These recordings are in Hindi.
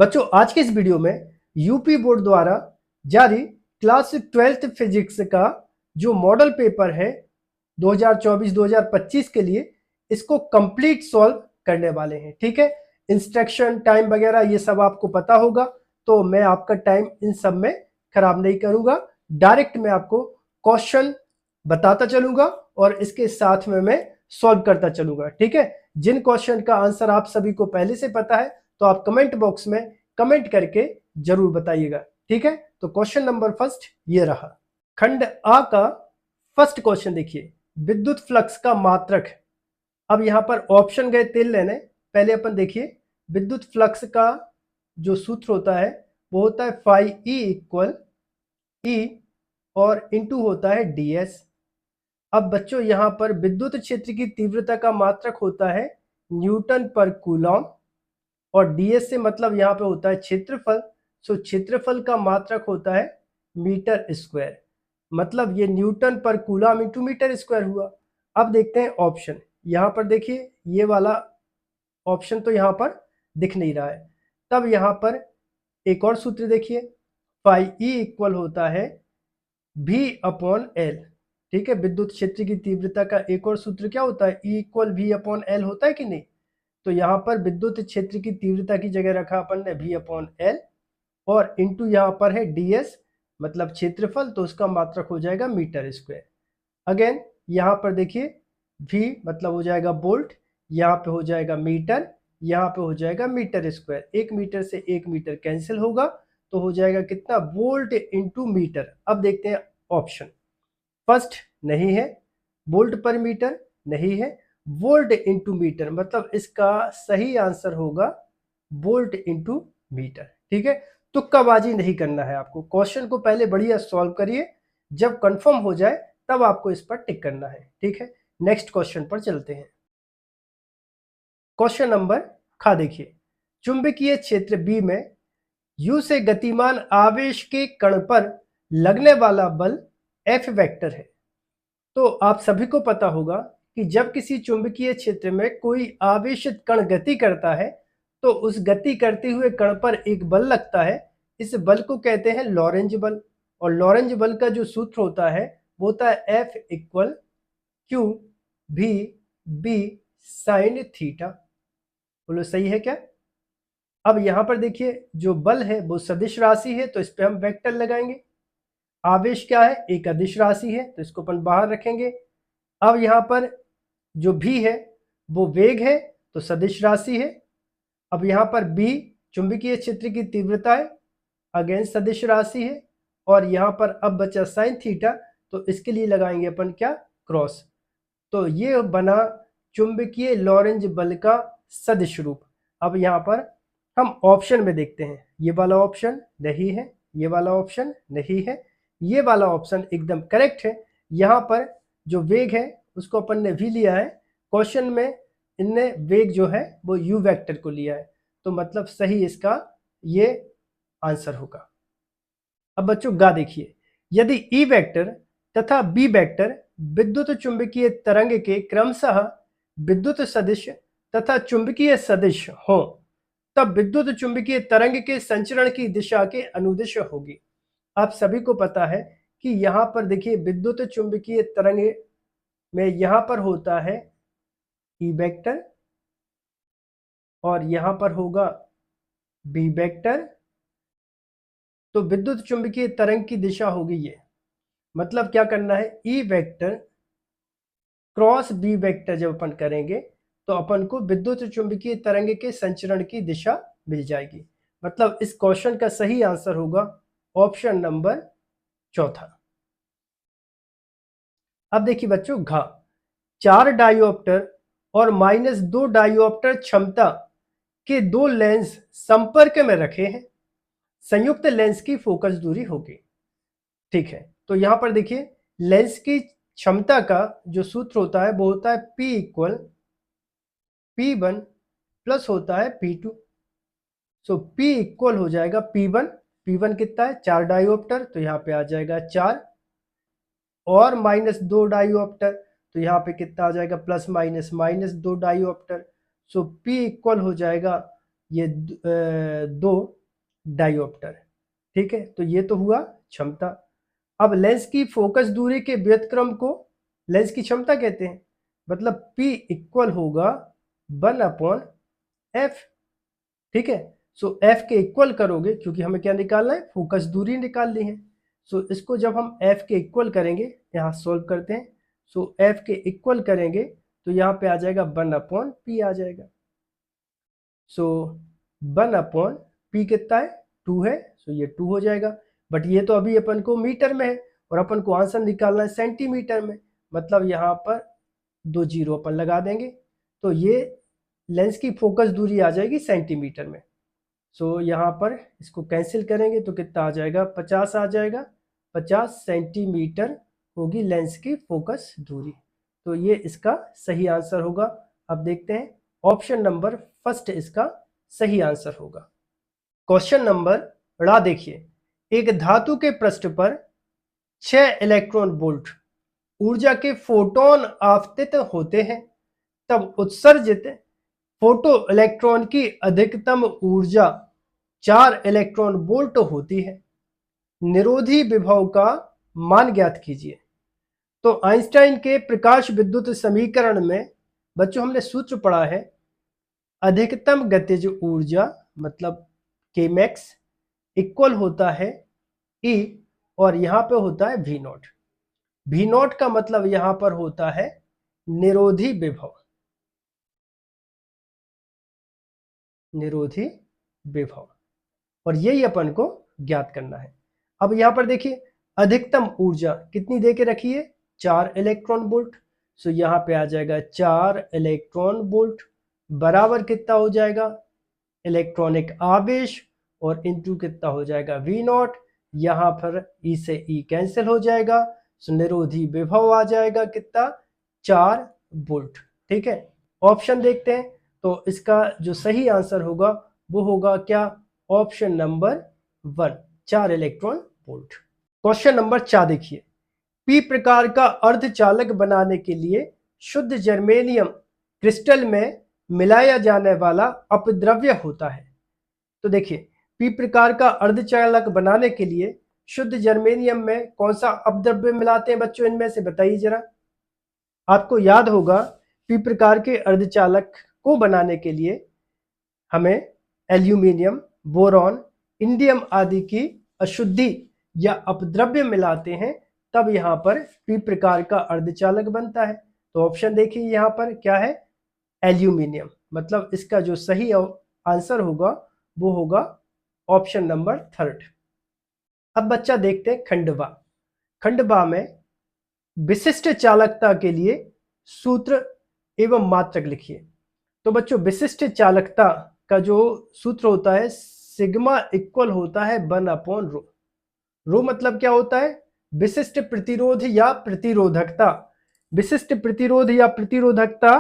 बच्चों आज के इस वीडियो में यूपी बोर्ड द्वारा जारी क्लास 12th फिजिक्स का जो मॉडल पेपर है 2024-2025 के लिए इसको कंप्लीट सॉल्व करने वाले हैं। ठीक है, इंस्ट्रक्शन टाइम वगैरह ये सब आपको पता होगा, तो मैं आपका टाइम इन सब में खराब नहीं करूंगा। डायरेक्ट मैं आपको क्वेश्चन बताता चलूंगा और इसके साथ में मैं सॉल्व करता चलूंगा। ठीक है, जिन क्वेश्चन का आंसर आप सभी को पहले से पता है तो आप कमेंट बॉक्स में कमेंट करके जरूर बताइएगा। ठीक है, तो क्वेश्चन नंबर फर्स्ट ये रहा। खंड आ का फर्स्ट क्वेश्चन देखिए, विद्युत फ्लक्स का मात्रक। अब यहां पर ऑप्शन गए तेल लेने। पहले अपन देखिए विद्युत फ्लक्स का जो सूत्र होता है वो होता है फाई ई इक्वल ई और इनटू होता है ds। अब बच्चों यहां पर विद्युत क्षेत्र की तीव्रता का मात्रक होता है न्यूटन पर कूलॉम और ds से मतलब यहाँ पे होता है क्षेत्रफल। सो क्षेत्रफल का मात्रक होता है मीटर स्क्वायर, मतलब ये न्यूटन पर कूलम इंटू मीटर स्क्वायर हुआ। अब देखते हैं ऑप्शन। यहाँ पर देखिए ये वाला ऑप्शन तो यहाँ पर दिख नहीं रहा है, तब यहाँ पर एक और सूत्र देखिए, फाई ई इक्वल होता है v अपॉन एल। ठीक है, विद्युत क्षेत्र की तीव्रता का एक और सूत्र क्या होता है, E equal v upon L होता है कि नहीं। तो यहाँ पर विद्युत क्षेत्र की तीव्रता की जगह रखा अपन ने v अपॉन एल और इंटू यहाँ पर है ds मतलब क्षेत्रफल, तो उसका मात्रक हो जाएगा मीटर स्क्वायर। अगेन यहाँ पर देखिए v मतलब हो जाएगा वोल्ट, यहाँ पे हो जाएगा मीटर, यहाँ पे हो जाएगा मीटर स्क्वायर। 1 मीटर से 1 मीटर कैंसिल होगा तो हो जाएगा कितना, वोल्ट इंटू मीटर। अब देखते हैं ऑप्शन। फर्स्ट नहीं है, वोल्ट पर मीटर नहीं है, वोल्ट इंटू मीटर, मतलब इसका सही आंसर होगा वोल्ट इंटू मीटर। ठीक है, तुक्काबाजी नहीं करना है आपको, क्वेश्चन को पहले बढ़िया सॉल्व करिए, जब कंफर्म हो जाए तब आपको इस पर टिक करना है। ठीक है, नेक्स्ट क्वेश्चन पर चलते हैं। क्वेश्चन नंबर खा देखिए, चुंबकीय क्षेत्र बी में यू से गतिमान आवेश के कण पर लगने वाला बल F वेक्टर है। तो आप सभी को पता होगा कि जब किसी चुंबकीय क्षेत्र में कोई आवेशित कण गति करता है तो उस गति करते हुए कण पर एक बल लगता है। इस बल को कहते हैं लॉरेंज बल, और लॉरेंज बल का जो सूत्र होता है वो होता है F इक्वल क्यू भी बी साइन थीटा। बोलो सही है क्या। अब यहां पर देखिए जो बल है वो सदिश राशि है, तो इस पर हम वेक्टर लगाएंगे। आवेश क्या है, एक अदिश राशि है, तो इसको अपन बाहर रखेंगे। अब यहाँ पर जो भी है वो वेग है, तो सदिश राशि है। अब यहाँ पर बी चुंबकीय क्षेत्र की तीव्रता है, अगेन सदिश राशि है। और यहाँ पर अब बचा साइन थीटा, तो इसके लिए लगाएंगे अपन क्या, क्रॉस। तो ये बना चुंबकीय लॉरेंज बल का सदिश रूप। अब यहाँ पर हम ऑप्शन में देखते हैं, ये वाला ऑप्शन नहीं है, ये वाला ऑप्शन नहीं है, ये वाला ऑप्शन एकदम करेक्ट है। यहाँ पर जो वेग है उसको अपन ने भी लिया है, क्वेश्चन में इनने वेग जो है वो यू वेक्टर को लिया है, तो मतलब सही इसका ये आंसर होगा। अब बच्चों गा देखिए, यदि ई वेक्टर तथा बी वेक्टर विद्युत चुंबकीय तरंग के क्रमशः विद्युत सदिश तथा चुंबकीय सदिश हो तब विद्युत चुंबकीय तरंग के संचरण की दिशा के अनुदिश होगी। आप सभी को पता है कि यहाँ पर देखिए विद्युत चुंबकीय तरंग में यहाँ पर होता है ई वेक्टर और यहाँ पर होगा बी वेक्टर, तो विद्युत चुंबकीय तरंग की दिशा होगी ये। मतलब क्या करना है, E vector cross B vector जब अपन करेंगे तो अपन को विद्युत चुंबकीय तरंग के संचरण की दिशा मिल जाएगी। मतलब इस क्वेश्चन का सही आंसर होगा ऑप्शन नंबर चौथा। अब देखिए बच्चों घा, 4 डायोप्टर और -2 डायोप्टर क्षमता के 2 लेंस संपर्क में रखे हैं, संयुक्त लेंस की फोकस दूरी होगी। ठीक है, तो यहां पर देखिए लेंस की क्षमता का जो सूत्र होता है वो होता है P इक्वल P1 प्लस होता है P2। सो P इक्वल हो जाएगा P1, P1 कितना है 4 डायोप्टर, तो यहाँ पे आ जाएगा 4 और -2 डायोप्टर, तो यहाँ पे कितना आ जाएगा प्लस माइनस -2 डायोप्टर। सो P इक्वल हो जाएगा ये 2 डायोप्टर। ठीक है, तो ये तो हुआ क्षमता। अब लेंस की फोकस दूरी के व्युत्क्रम को लेंस की क्षमता कहते हैं, मतलब P इक्वल होगा 1/f। ठीक है, सो f के इक्वल करोगे, क्योंकि हमें क्या निकालना है, फोकस दूरी निकालनी है। सो इसको जब हम f के इक्वल करेंगे, यहाँ सोल्व करते हैं, सो f के इक्वल करेंगे तो यहाँ पे आ जाएगा 1/p आ जाएगा। सो 1/p कितना है, 2 है, सो ये 2 हो जाएगा। बट ये तो अभी अपन को मीटर में है और अपन को आंसर निकालना है सेंटीमीटर में, मतलब यहाँ पर 2 जीरो अपन लगा देंगे, तो ये लेंस की फोकस दूरी आ जाएगी सेंटीमीटर में। सो यहाँ पर इसको कैंसिल करेंगे तो कितना आ जाएगा, 50 आ जाएगा। 50 सेंटीमीटर होगी लेंस की फोकस दूरी, तो ये इसका सही आंसर होगा। अब देखते हैं, ऑप्शन नंबर फर्स्ट इसका सही आंसर होगा। क्वेश्चन नंबर ड़ा देखिए, एक धातु के पृष्ठ पर 6 इलेक्ट्रॉन वोल्ट ऊर्जा के फोटोन आपतित होते हैं, तब उत्सर्जित फोटो इलेक्ट्रॉन की अधिकतम ऊर्जा 4 इलेक्ट्रॉन वोल्ट होती है। निरोधी विभव का मान ज्ञात कीजिए। तो आइंस्टाइन के प्रकाश विद्युत समीकरण में बच्चों हमने सूत्र पढ़ा है, अधिकतम गतिज ऊर्जा मतलब Kmax इक्वल होता है E, और यहाँ पे होता है V0। V0 का मतलब यहाँ पर होता है निरोधी विभव, निरोधी विभव, और यही अपन को ज्ञात करना है। अब यहाँ पर देखिए, अधिकतम ऊर्जा कितनी दे के रखी है, 4 इलेक्ट्रॉन वोल्ट। सो यहाँ पे आ जाएगा 4 इलेक्ट्रॉन वोल्ट बराबर कितना हो जाएगा, इलेक्ट्रॉनिक आवेश, और इंटू कितना हो जाएगा, V0। यहाँ पर E से E कैंसिल हो जाएगा, सो निरोधी विभव आ जाएगा कितना, 4 वोल्ट। ठीक है, ऑप्शन देखते हैं, तो इसका जो सही आंसर होगा वो होगा क्या, option number 1, 4 electron volt. Question number 4 देखिए, पी प्रकार का अर्धचालक बनाने के लिए शुद्ध जर्मेनियम क्रिस्टल में मिलाया जाने वाला अपद्रव्य होता है। तो देखिए, पी प्रकार का अर्धचालक बनाने के लिए शुद्ध जर्मेनियम में कौन सा अपद्रव्य मिलाते हैं बच्चों, इनमें से बताइए जरा। आपको याद होगा, पी प्रकार के अर्धचालक को बनाने के लिए हमें एल्यूमिनियम, बोरॉन, इंडियम आदि की अशुद्धि या अपद्रव्य मिलाते हैं, तब यहाँ पर पी प्रकार का अर्धचालक बनता है। तो ऑप्शन देखिए यहाँ पर क्या है, एल्यूमिनियम, मतलब इसका जो सही आंसर होगा वो होगा ऑप्शन नंबर 3। अब बच्चा देखते हैं खंडवा। खंडवा में विशिष्ट चालकता के लिए सूत्र एवं मात्रक लिखिए। तो बच्चों, विशिष्ट चालकता का जो सूत्र होता है, सिग्मा इक्वल होता है 1/ρ। रो मतलब क्या होता है, विशिष्ट प्रतिरोध या प्रतिरोधकता। विशिष्ट प्रतिरोध या प्रतिरोधकता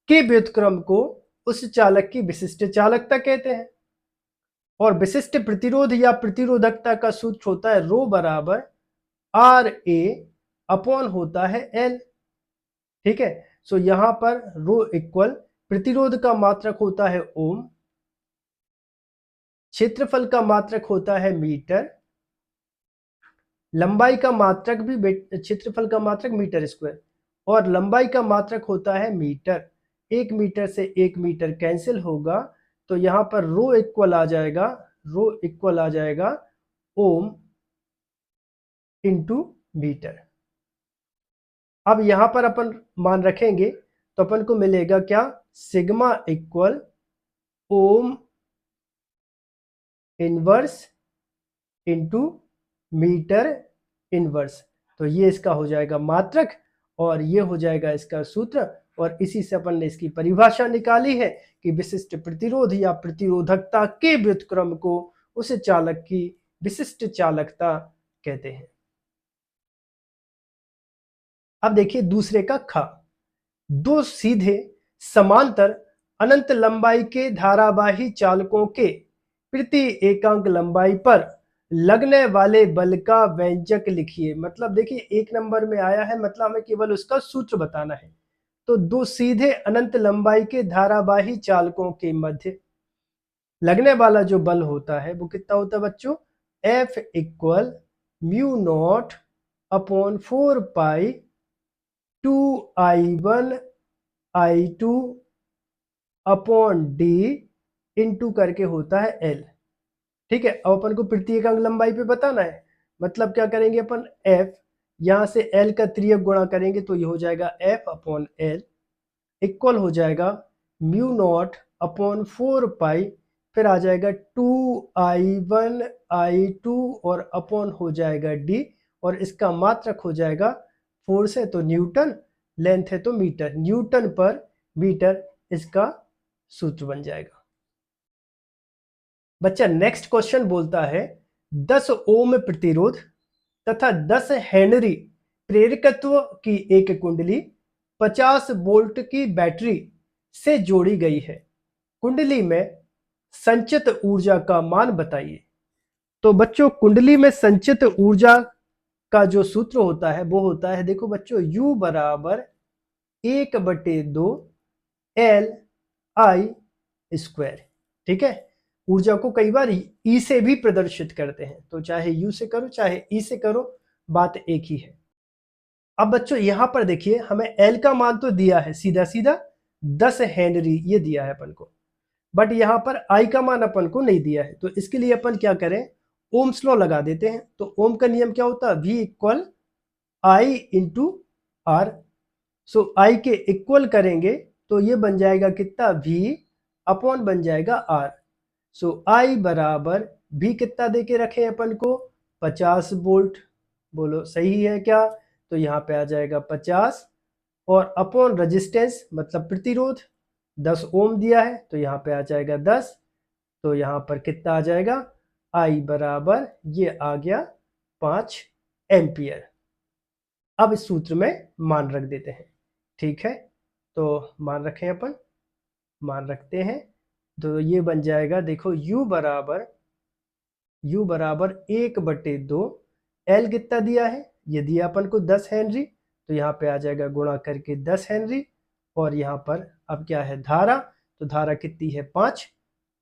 के व्युत्क्रम को उस चालक की विशिष्ट चालकता कहते हैं। और विशिष्ट प्रतिरोध या प्रतिरोधकता का सूत्र होता है रो बराबर RA होता है L। ठीक है, सो यहां पर रो इक्वल प्रतिरोध का मात्रक होता है ओम, क्षेत्रफल का मात्रक होता है मीटर, लंबाई का मात्रक भी, क्षेत्रफल का मात्रक मीटर स्क्वायर, और लंबाई का मात्रक होता है मीटर। 1 मीटर से 1 मीटर कैंसिल होगा, तो यहाँ पर रो इक्वल आ जाएगा, रो इक्वल आ जाएगा ओम इंटू मीटर। अब यहाँ पर अपन मान रखेंगे तो अपन को मिलेगा क्या, sigma equal ohm inverse into metre inverse. तो ये इसका हो जाएगा मात्रक और ये हो जाएगा इसका सूत्र, और इसी से अपन ने इसकी परिभाषा निकाली है कि विशिष्ट प्रतिरोध या प्रतिरोधकता के व्युत्क्रम को उस चालक की विशिष्ट चालकता कहते हैं। अब देखिए दूसरे का ख। दो सीधे समांतर अनंत लंबाई के धारावाही चालकों के प्रति एकांक लंबाई पर लगने वाले बल का व्यंजक लिखिए। मतलब देखिए 1 नंबर में आया है, मतलब हमें केवल उसका सूत्र बताना है। तो दो सीधे अनंत लंबाई के धारावाही चालकों के मध्य लगने वाला जो बल होता है वो कितना होता है बच्चों, F equal mu naught upon 4 पाई 2I1 I2 upon D into करके होता है L। ठीक है, अब अपन को प्रत्येक अंग लंबाई पे बताना है, मतलब क्या करेंगे अपन, F यहाँ से L का त्रियक गुणा करेंगे तो ये हो जाएगा F अपॉन L इक्वल हो जाएगा म्यू नॉट अपॉन 4 पाई, फिर आ जाएगा 2I1 I2 और अपॉन हो जाएगा D, और इसका मात्रक हो जाएगा फोर्स है तो न्यूटन, लेंथ है तो मीटर, न्यूटन पर मीटर इसका सूत्र बन जाएगा। बच्चा नेक्स्ट क्वेश्चन बोलता है 10 ओम प्रतिरोध तथा 10 हेनरी प्रेरकत्व की एक कुंडली 50 वोल्ट की बैटरी से जोड़ी गई है, कुंडली में संचित ऊर्जा का मान बताइए। तो बच्चों कुंडली में संचित ऊर्जा का जो सूत्र होता है वो होता है, देखो बच्चों, U बराबर 1/2 Li²। ठीक है, ऊर्जा को कई बार E से भी प्रदर्शित करते हैं, तो चाहे U से करो चाहे E से करो, बात एक ही है। अब बच्चों यहां पर देखिए, हमें L का मान तो दिया है सीधा सीधा 10 हेनरी, ये दिया है अपन को, बट यहां पर I का मान अपन को नहीं दिया है, तो इसके लिए अपन क्या करें, ओम्स लॉ लगा देते हैं। तो ओम का नियम क्या होता है, V equal I into R. So I के इक्वल करेंगे तो ये बन जाएगा कितना, V अपॉन बन जाएगा R। सो I बराबर V कितना दे के रखे अपन को, 50 वोल्ट, बोलो सही है क्या, तो यहाँ पे आ जाएगा 50, और अपॉन रेजिस्टेंस मतलब प्रतिरोध 10 ओम दिया है तो यहाँ पे आ जाएगा 10, तो यहाँ पर कितना आ जाएगा, I बराबर ये आ गया 5 एम्पियर। अब इस सूत्र में मान रख देते हैं। ठीक है, तो मान रखें अपन, मान रखते हैं, तो ये बन जाएगा, देखो U बराबर 1/2, L कितना दिया है, ये दिया अपन को 10 हेनरी, तो यहाँ पे आ जाएगा गुणा करके 10 हेनरी, और यहाँ पर अब क्या है, धारा, तो धारा कितनी है 5,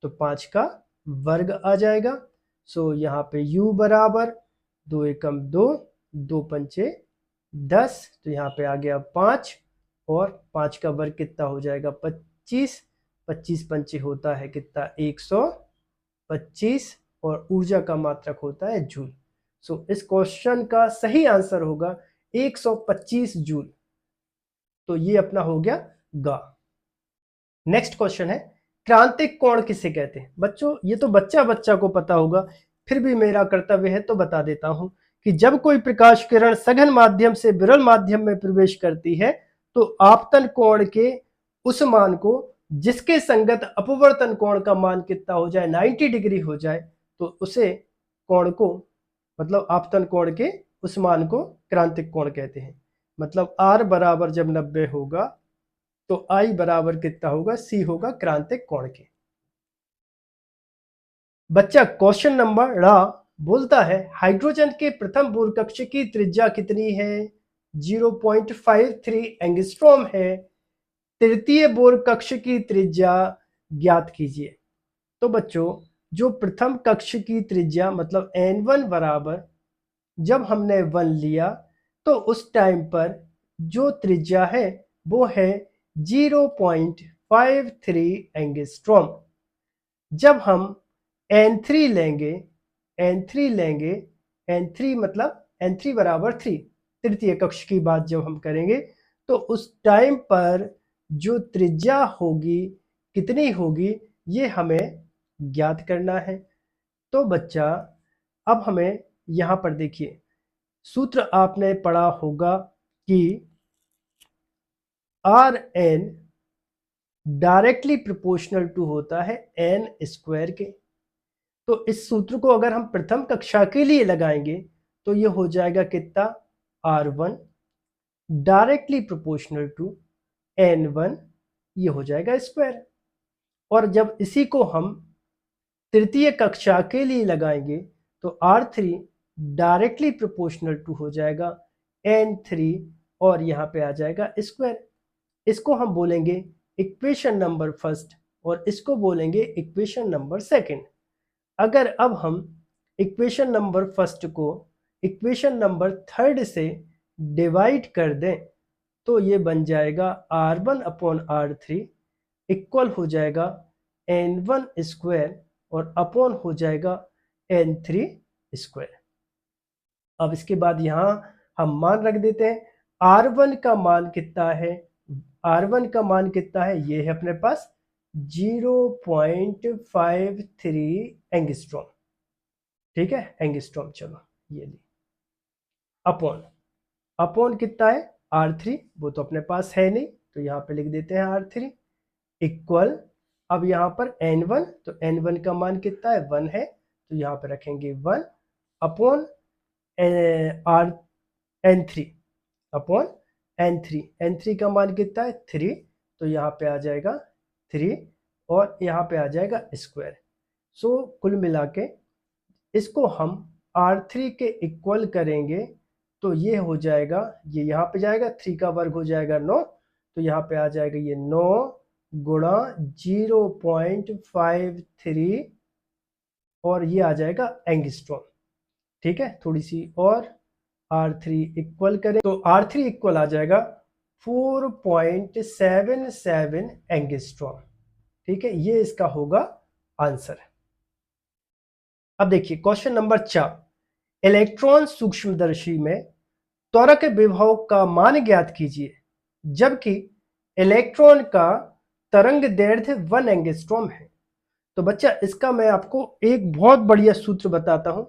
तो 5 का वर्ग आ जाएगा। सो यहाँ पे U बराबर 2 एकम 2, 2 पंचे 10, तो यहाँ पे आ गया 5, और 5 का वर्ग कितना हो जाएगा 25, 25 पंचे होता है कितना 125, और ऊर्जा का मात्रक होता है जूल। सो इस क्वेश्चन का सही आंसर होगा 125 जूल। तो ये अपना हो गया गा। नेक्स्ट क्वेश्चन है, क्रांतिक कोण किसे कहते हैं। बच्चों ये तो बच्चा बच्चा को पता होगा, फिर भी मेरा कर्तव्य है तो बता देता हूं कि जब कोई प्रकाश किरण सघन माध्यम से विरल माध्यम में प्रवेश करती है तो आपतन कोण के उस मान को जिसके संगत अपवर्तन कोण का मान कितना हो जाए, 90 डिग्री हो जाए, तो उसे कोण को, मतलब आपतन कोण के उस मान को क्रांतिक कोण कहते हैं। मतलब R बराबर जब 90 होगा तो I बराबर कितना होगा, C होगा क्रांतिक कोण के। बच्चा क्वेश्चन नंबर बोलता है हाइड्रोजन के प्रथम बोर कक्ष की त्रिज्या कितनी है, 0.53 एंगस्ट्रॉम है। तृतीय बोर कक्ष की त्रिज्या ज्ञात कीजिए। तो बच्चों जो प्रथम कक्ष की त्रिज्या मतलब N1 बराबर, जब हमने 1 लिया तो उस टाइम पर जो त्रिज्या है वो है 0.53 एंगस्ट्रॉम। जब हम N3 लेंगे, N3 मतलब N3 बराबर 3, तृतीय कक्ष की बात जब हम करेंगे तो उस टाइम पर जो त्रिज्या होगी कितनी होगी ये हमें ज्ञात करना है। तो बच्चा अब हमें यहाँ पर देखिए, सूत्र आपने पढ़ा होगा कि Rn डायरेक्टली प्रोपोर्शनल टू होता है n स्क्वायर के। तो इस सूत्र को अगर हम प्रथम कक्षा के लिए लगाएंगे तो ये हो जाएगा कितना, R1 directly proportional to N1, ये हो जाएगा स्क्वायर। और जब इसी को हम तृतीय कक्षा के लिए लगाएंगे तो R3 डायरेक्टली प्रोपोर्शनल टू हो जाएगा N3, और यहाँ पे आ जाएगा स्क्वायर। इसको हम बोलेंगे इक्वेशन नंबर फर्स्ट और इसको बोलेंगे इक्वेशन नंबर सेकंड। अगर अब हम इक्वेशन नंबर फर्स्ट को इक्वेशन नंबर थर्ड से डिवाइड कर दें तो ये बन जाएगा R1/R3 इक्वल हो जाएगा N1 स्क्वायर और अपॉन हो जाएगा N3 स्क्वायर। अब इसके बाद यहाँ हम मान रख देते हैं। R1 का मान कितना है? R1 का मान कितना है? ये है अपने पास 0.53 एंगस्ट्रॉम। ठीक है, एंगस्ट्रॉम। चलो ये ली अपॉन कितना है? R3, वो तो अपने पास है नहीं तो यहाँ पे लिख देते हैं R3 इक्वल, अब यहाँ पर N1, तो N1 का मान कितना है? 1 है, तो यहाँ पे रखेंगे 1 अपॉन N3 अपॉन N3 का मान कितना है? 3, तो यहाँ पे आ जाएगा 3 और यहाँ पे आ जाएगा स्क्वायर। सो कुल मिला के इसको हम R3 के इक्वल करेंगे तो ये हो जाएगा, ये यहाँ पे जाएगा, 3 का वर्ग हो जाएगा 9, तो यहाँ पे आ जाएगा ये 9 गुणा 0.53 और ये आ जाएगा एंगस्ट्रॉम। ठीक है, थोड़ी सी और R3 इक्वल करें तो R3 इक्वल आ जाएगा 4.77 एंगस्ट्रॉम। ठीक है, ये इसका होगा आंसर। अब देखिए क्वेश्चन नंबर 4, इलेक्ट्रॉन सूक्ष्मदर्शी में त्वरक विभव का मान ज्ञात कीजिए जबकि इलेक्ट्रॉन का तरंग दैर्ध्य 1 एंगस्ट्रॉम है। तो बच्चा इसका मैं आपको एक बहुत बढ़िया सूत्र बताता हूं।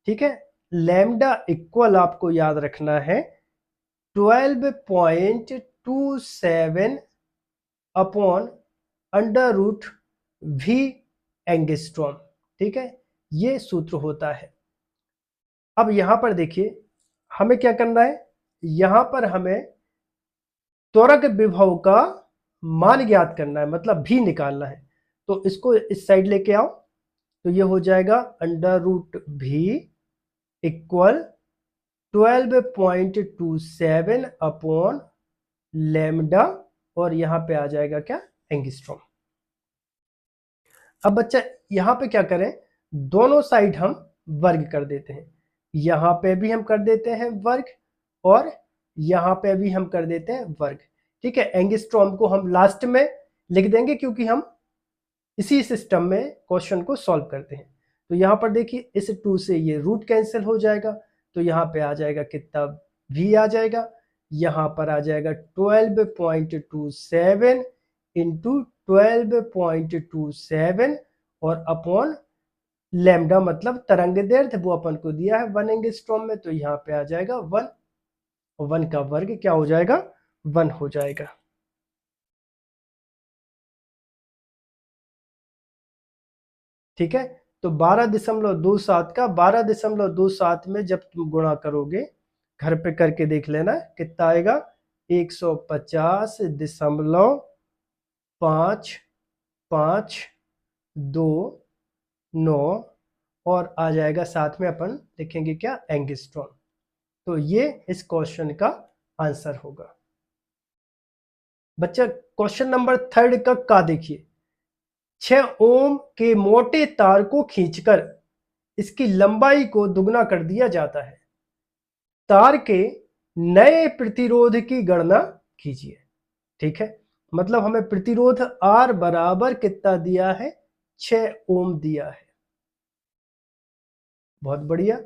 ठीक है, लैम्डा इक्वल आपको याद रखना है 12.27 अपॉन √v एंगस्ट्रॉम। ठीक है, ये सूत्र होता है। अब यहां पर देखिए हमें क्या करना है, यहां पर हमें त्वरक विभव का मान ज्ञात करना है, मतलब भी निकालना है। तो इसको इस साइड लेके आओ तो ये हो जाएगा √v इक्वल 12.27 अपॉन लैम्डा और यहां पे आ जाएगा क्या? एंगस्ट्रॉम। अब बच्चा यहां पे क्या करें, दोनों साइड हम वर्ग कर देते हैं। यहां पे भी हम कर देते हैं वर्ग और यहां पे भी हम कर देते हैं वर्ग। ठीक है, एंगस्ट्रॉम को हम लास्ट में लिख देंगे क्योंकि हम इसी सिस्टम में क्वेश्चन को सॉल्व करते हैं। तो यहाँ पर देखिए इस 2 से ये रूट कैंसिल हो जाएगा, तो यहाँ पे आ जाएगा कितना? v आ जाएगा, यहाँ पर आ जाएगा 12.27 इंटू 12.27 और अपॉन लैम्डा मतलब तरंग दैर्ध्य, वो अपन को दिया है 1 एंगस्ट्रॉम में, तो यहाँ पे आ जाएगा 1, 1 का वर्ग क्या हो जाएगा? 1 हो जाएगा। ठीक है, तो 12.27 का 12.27 में जब तुम गुणा करोगे, घर पे करके देख लेना कितना आएगा, 150.5529 और आ जाएगा साथ में अपन लिखेंगे क्या? एंगस्ट्रॉम। तो ये इस क्वेश्चन का आंसर होगा। बच्चा क्वेश्चन नंबर 3 का देखिए, 6 ओम के मोटे तार को खींचकर इसकी लंबाई को दुगना कर दिया जाता है। तार के नए प्रतिरोध की गणना कीजिए। ठीक है, मतलब हमें प्रतिरोध R बराबर कितना दिया है? 6 ओम दिया है। बहुत बढ़िया।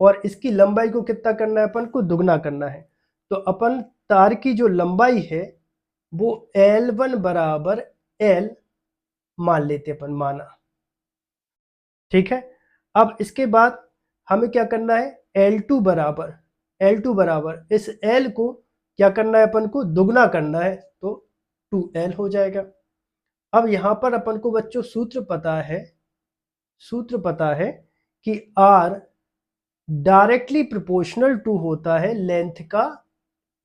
और इसकी लंबाई को कितना करना है? अपन को दुगना करना है। तो अपन तार की जो लंबाई है वो L1 बराबर L मान लेते अपन, माना। ठीक है, अब इसके बाद हमें क्या करना है? L2 बराबर इस L को क्या करना है? अपन को दुगना करना है, तो 2L हो जाएगा। अब यहां पर अपन को बच्चों सूत्र पता है कि R डायरेक्टली प्रोपोर्शनल टू होता है लेंथ का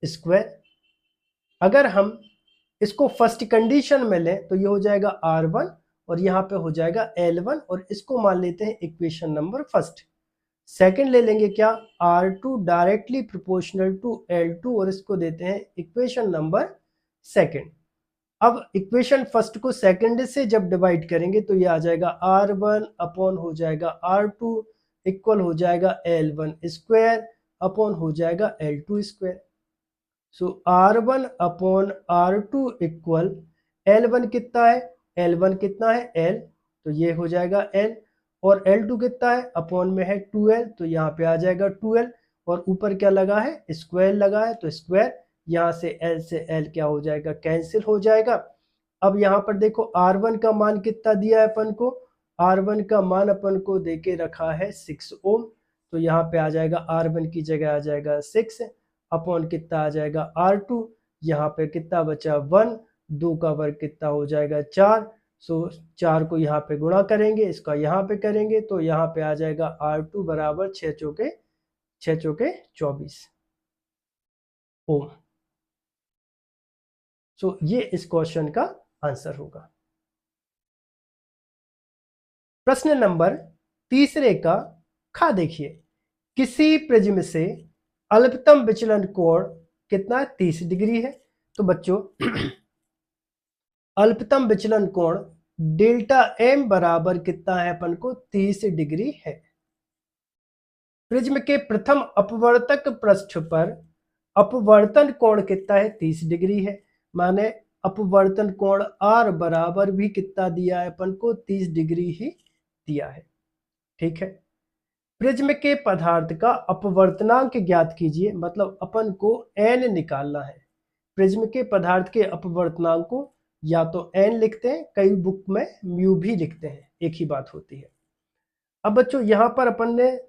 स्क्वायर। अगर हम इसको फर्स्ट कंडीशन में लें तो ये हो जाएगा R1 और यहाँ पे हो जाएगा L1 और इसको मान लेते हैं इक्वेशन नंबर फर्स्ट। सेकंड ले लेंगे क्या? R2 directly proportional to L2 और इसको देते हैं इक्वेशन नंबर सेकंड। अब इक्वेशन फर्स्ट को सेकंड से जब डिवाइड करेंगे तो ये आ जाएगा R1 अपॉन हो जाएगा R2 इक्वल हो जाएगा L1 स्क्वायर अपॉन हो जाएगा L2 स्क्वायर। सो R1 upon R2 equal L1 कितना है, L1 कितना है L, तो ये हो जाएगा L, और L2 कितना है, अपॉन में है 2L, तो यहाँ पे आ जाएगा 2L, और ऊपर क्या लगा है, स्क्वायर लगा है, तो स्क्वायर यहाँ से L से L क्या हो जाएगा, कैंसिल हो जाएगा। अब यहाँ पर देखो R1 का मान कितना दिया है अपन को, R1 का मान अपन को देके रखा है 6 ओम, तो यहाँ पे आ जाएगा R1 की जगह आ जाएगा 6 अपॉन कितना आ जाएगा R2, यहाँ पे कितना बचा 1, 2 का वर्ग कितना हो जाएगा 4, सो 4 को यहाँ पे गुणा करेंगे, इसका यहाँ पे करेंगे, तो यहाँ पे आ जाएगा R2 बराबर 6 चौके 24 ओम। सो ये इस क्वेश्चन का आंसर होगा। प्रश्न नंबर तीसरे का खा देखिए, किसी प्रिज्म से अल्पतम विचलन कोण कितना 30 डिग्री है। तो बच्चों अल्पतम विचलन कोण डेल्टा एम बराबर कितना है अपन को 30 डिग्री है। प्रिज्म के प्रथम अपवर्तक पृष्ठ पर अपवर्तन कोण कितना है 30 डिग्री है, माने अपवर्तन कोण R बराबर भी कितना दिया है अपन को 30 डिग्री ही दिया है। ठीक है, प्रिज्म के पदार्थ का अपवर्तनांक ज्ञात कीजिए, मतलब अपन को n निकालना है। प्रिज्म के पदार्थ के अपवर्तनांक को या तो n लिखते हैं, कई बुक में म्यू भी लिखते हैं, एक ही बात होती है। अब बच्चों यहाँ पर अपन ने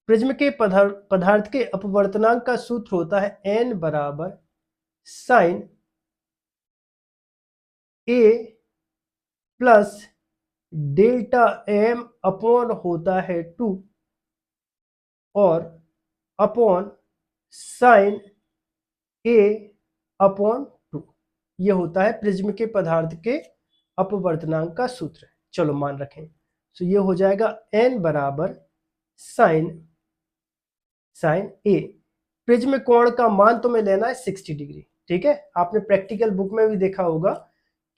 प्रिज्म के पदार्थ के अपवर्तनांक का सूत्र होता है n बराबर sine a plus delta m upon होता है 2 और अपॉन साइन a अपॉन 2, ये होता है प्रिज्म के पदार्थ के अपवर्तनांक का सूत्र। चलो मान रखें, तो ये हो जाएगा n बराबर साइन a। प्रिज्म कोण का मान तुम्हें लेना है 60 डिग्री। ठीक है, आपने प्रैक्टिकल बुक में भी देखा होगा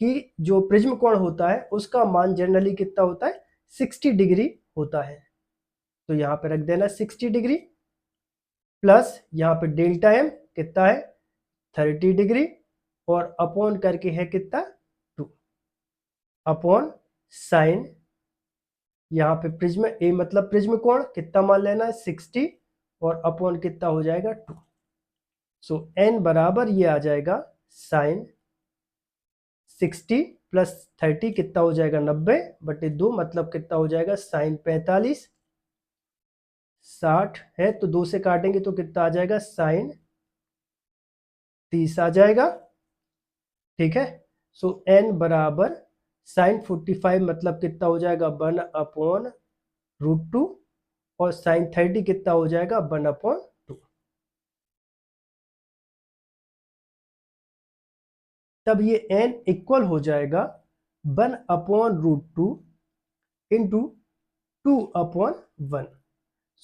कि जो प्रिज्म कोण होता है उसका मान जनरली कितना होता है 60 डिग्री होता है। तो यहाँ पे रख देना 60 डिग्री प्लस यहाँ पे डेल्टा एम कितना है 30 डिग्री और अपॉन करके है कितना 2 अपॉन साइन, यहाँ पे प्रिज्म ए मतलब प्रिज्म कोण कितना मान लेना है 60 और अपॉन कितना हो जाएगा 2। सो n बराबर ये आ जाएगा साइन 60 प्लस 30 कितना हो जाएगा 90/2, मतलब कितना हो जाएगा साइन 45, 60 है तो 2 से काटेंगे तो कितना आ जाएगा साइन 30 आ जाएगा। ठीक है, सो n बराबर साइन 45 मतलब कितना हो जाएगा 1/√2 और साइन 30 कितना हो जाएगा 1/2। तब ये n इक्वल हो जाएगा 1/√2 इंटू 2/1।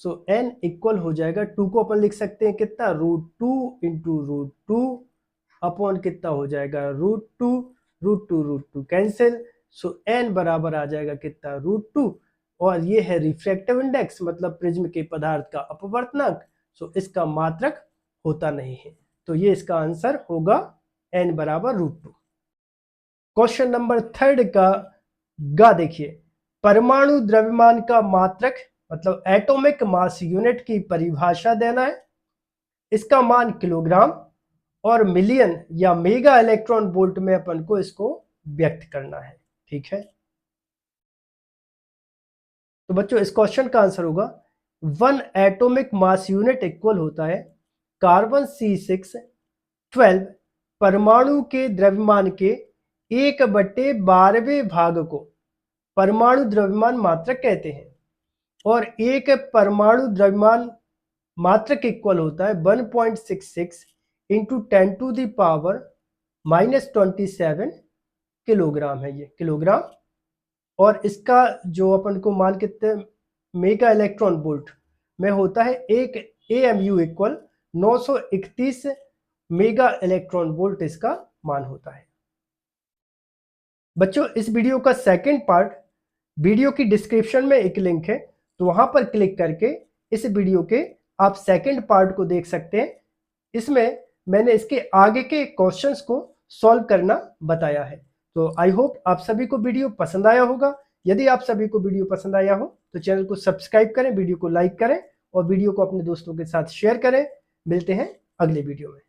सो n इक्वल हो जाएगा 2 को अपन लिख सकते हैं कितना √2 इंटू √2 अपॉन कितना हो जाएगा √2 कैंसिल। सो n बराबर आ जाएगा कितना √2 और ये है रिफ्रैक्टिव इंडेक्स मतलब प्रिज्म के पदार्थ का अपवर्तनांक। सो इसका मात्रक होता नहीं है, तो ये इसका आंसर होगा n बराबर √2। क्वेश्चन नंबर थर्ड का गा देखिए, परमाणु द्रव्यमान का मात्रक मतलब एटॉमिक मास यूनिट की परिभाषा देना है, इसका मान किलोग्राम और मिलियन या मेगा इलेक्ट्रॉन वोल्ट में अपन को इसको व्यक्त करना है। ठीक है, तो बच्चों इस क्वेश्चन का आंसर होगा 1 एटॉमिक मास यूनिट इक्वल होता है कार्बन C612 परमाणु के द्रव्यमान के 1/12वें भाग को परमाणु द्रव्यमान मात्रक कहते हैं, और एक परमाणु द्रव्यमान मात्रक इक्वल होता है 1.66 इंटू 10⁻⁻27 किलोग्राम है, ये किलोग्राम। और इसका जो अपन को मान कितने मेगा इलेक्ट्रॉन वोल्ट में होता है, एक AMU equal 931 mega electron volt इसका मान होता है। बच्चों, इस वीडियो का सेकंड पार्ट वीडियो की डिस्क्रिप्शन में एक लिंक है, तो वहां पर क्लिक करके इस वीडियो के आप सेकंड पार्ट को देख सकते हैं। इसमें मैंने इसके आगे के क्वेश्चंस को सॉल्व करना बताया है। तो आई होप आप सभी को वीडियो पसंद आया होगा। यदि आप सभी को वीडियो पसंद आया हो तो चैनल को सब्सक्राइब करें, वीडियो को लाइक करें और वीडियो को अपने दोस्तों के साथ शेयर करें। मिलते हैं अगले वीडियो में।